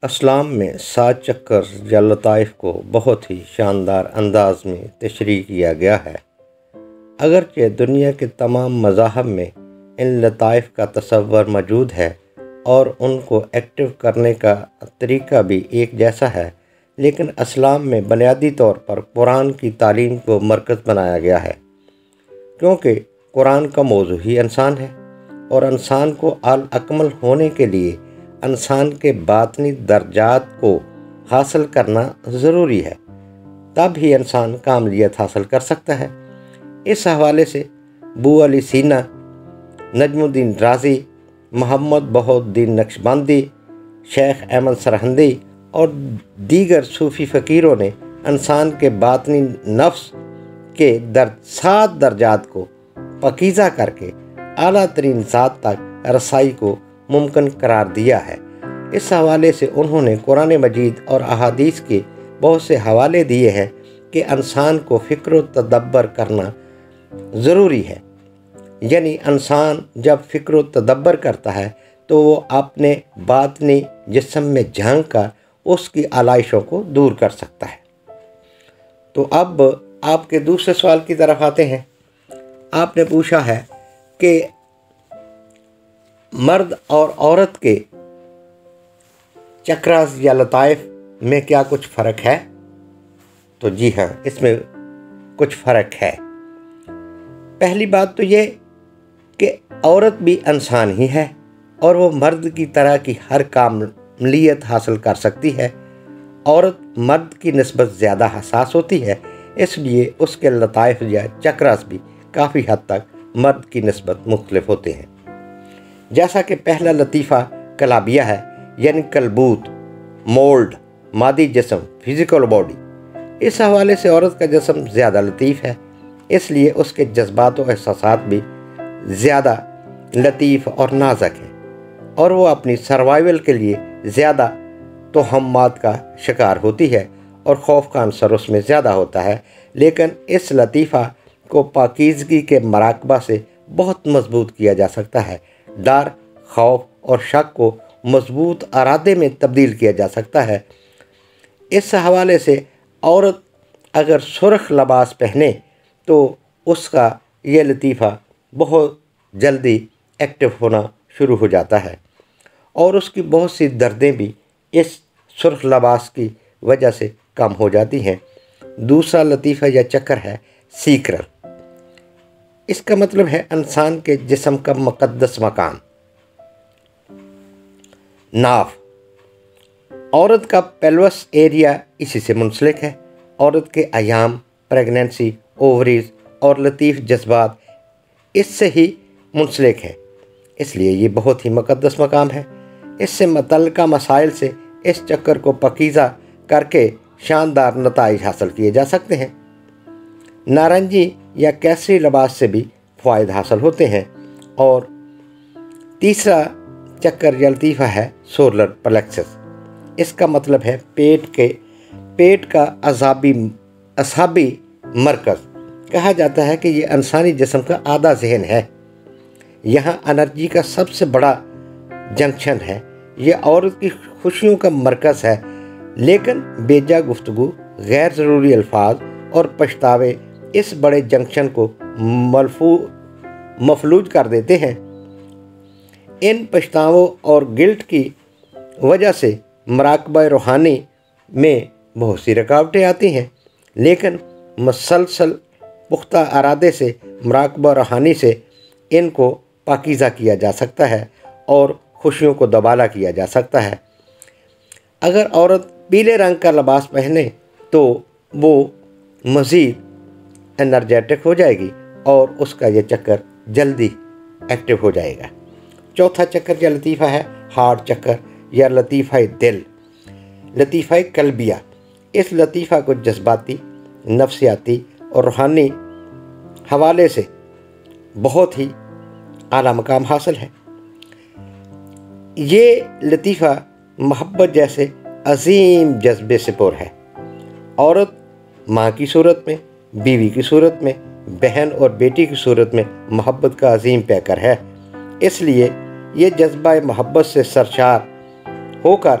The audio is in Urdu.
اسلام میں 7 چکر یا لطائف کو بہت ہی شاندار انداز میں تشریح کیا گیا ہے۔ اگرچہ دنیا کے تمام مذاہب میں ان لطائف کا تصور موجود ہے اور ان کو ایکٹیو کرنے کا طریقہ بھی ایک جیسا ہے، لیکن اسلام میں بنیادی طور پر قرآن کی تعلیم کو مرکز بنایا گیا ہے، کیونکہ قرآن کا موضوع ہی انسان ہے اور انسان کو الاکمل ہونے کے لیے انسان کے باطنی درجات کو حاصل کرنا ضروری ہے، تب ہی انسان کاملیت حاصل کر سکتا ہے۔ اس حوالے سے ابو علی سینا، نجم الدین رازی، محمد بہاؤالدین نقشبندی، شیخ احمد سرہندی اور دیگر صوفی فقیروں نے انسان کے باطنی نفس کے 7 درجات کو پاکیزہ کر کے اعلیٰ ترین ذات تک رسائی کو ممکن قرار دیا ہے۔ اس حوالے سے انہوں نے قرآن مجید اور احادیث کے بہت سے حوالے دیے ہیں کہ انسان کو فکر و تدبر کرنا ضروری ہے، یعنی انسان جب فکر و تدبر کرتا ہے تو وہ اپنے باطنی جسم میں جھانک کر اس کی علائشوں کو دور کر سکتا ہے۔ تو اب آپ کے دوسرے سوال کی طرف آتے ہیں۔ آپ نے پوچھا ہے کہ مرد اور عورت کے چکراز یا لطائف میں کیا کچھ فرق ہے؟ تو جی ہاں، اس میں کچھ فرق ہے۔ پہلی بات تو یہ کہ عورت بھی انسان ہی ہے اور وہ مرد کی طرح کی ہر کاملیت حاصل کر سکتی ہے۔ عورت مرد کی نسبت زیادہ حساس ہوتی ہے، اس لیے اس کے لطائف یا چکراز بھی کافی حد تک مرد کی نسبت مختلف ہوتے ہیں۔ جیسا کہ پہلا لطیفہ کلابیہ ہے، یعنی کلبوت، مولڈ، مادی جسم، فزیکل باڈی۔ اس حوالے سے عورت کا جسم زیادہ لطیف ہے، اس لیے اس کے جذبات و احساسات بھی زیادہ لطیف اور نازک ہیں، اور وہ اپنی سروائیول کے لیے زیادہ توہمات کا شکار ہوتی ہے اور خوف کا عنصر اس میں زیادہ ہوتا ہے۔ لیکن اس لطیفہ کو پاکیزگی کے مراقبہ سے بہت مضبوط کیا جا سکتا ہے۔ ڈر، خوف اور شک کو مضبوط ارادے میں تبدیل کیا جا سکتا ہے۔ اس حوالے سے عورت اگر سرخ لباس پہنے تو اس کا یہ لطیفہ بہت جلدی ایکٹیو ہونا شروع ہو جاتا ہے، اور اس کی بہت سی دردیں بھی اس سرخ لباس کی وجہ سے کم ہو جاتی ہیں۔ دوسرا لطیفہ یا چکر ہے سیکرل۔ اس کا مطلب ہے انسان کے جسم کا مقدس مکان، ناف۔ عورت کا پیلوس ایریا اسی سے منسلک ہے۔ عورت کے ایام، پریگننسی، اووریز اور لطیف جذبات اس سے ہی منسلک ہے، اس لیے یہ بہت ہی مقدس مقام ہے۔ اس سے متعلقہ مسائل سے اس چکر کو پاکیزہ کر کے شاندار نتائج حاصل کیے جا سکتے ہیں۔ نارنجی یا کیسری لباس سے بھی فوائد حاصل ہوتے ہیں۔ اور تیسرا چکر یا لطیفہ ہے سولر پلیکسس۔ اس کا مطلب ہے پیٹ کا اعصابی مرکز۔ کہا جاتا ہے کہ یہ انسانی جسم کا آدھا ذہن ہے، یہاں انرجی کا سب سے بڑا جنکشن ہے، یہ عورت کی خوشیوں کا مرکز ہے، لیکن بیجا گفتگو، غیر ضروری الفاظ اور پچھتاوے اس بڑے جنکشن کو مفلوج کر دیتے ہیں۔ ان پچھتاووں اور گلٹ کی وجہ سے مراقبہ روحانی میں بہت سی رکاوٹیں آتی ہیں، لیکن مسلسل پختہ ارادے سے مراقبہ روحانی سے ان کو پاکیزہ کیا جا سکتا ہے اور خوشیوں کو دوبالا کیا جا سکتا ہے۔ اگر عورت پیلے رنگ کا لباس پہنے تو وہ مزید انرجیٹک ہو جائے گی اور اس کا یہ چکر جلدی ایکٹیو ہو جائے گا۔ چوتھا چکر یا لطیفہ ہے ہارٹ چکر یا لطیفہ دل، لطیفہ قلبیہ۔ اس لطیفہ کو جذباتی، نفسیاتی اور روحانی حوالے سے بہت ہی اعلیٰ مقام حاصل ہے۔ یہ لطیفہ محبت جیسے عظیم جذبے سے پر ہے۔ عورت ماں کی صورت میں، بیوی کی صورت میں، بہن اور بیٹی کی صورت میں محبت کا عظیم پیکر ہے، اس لیے یہ جذبہ محبت سے سرشار ہو کر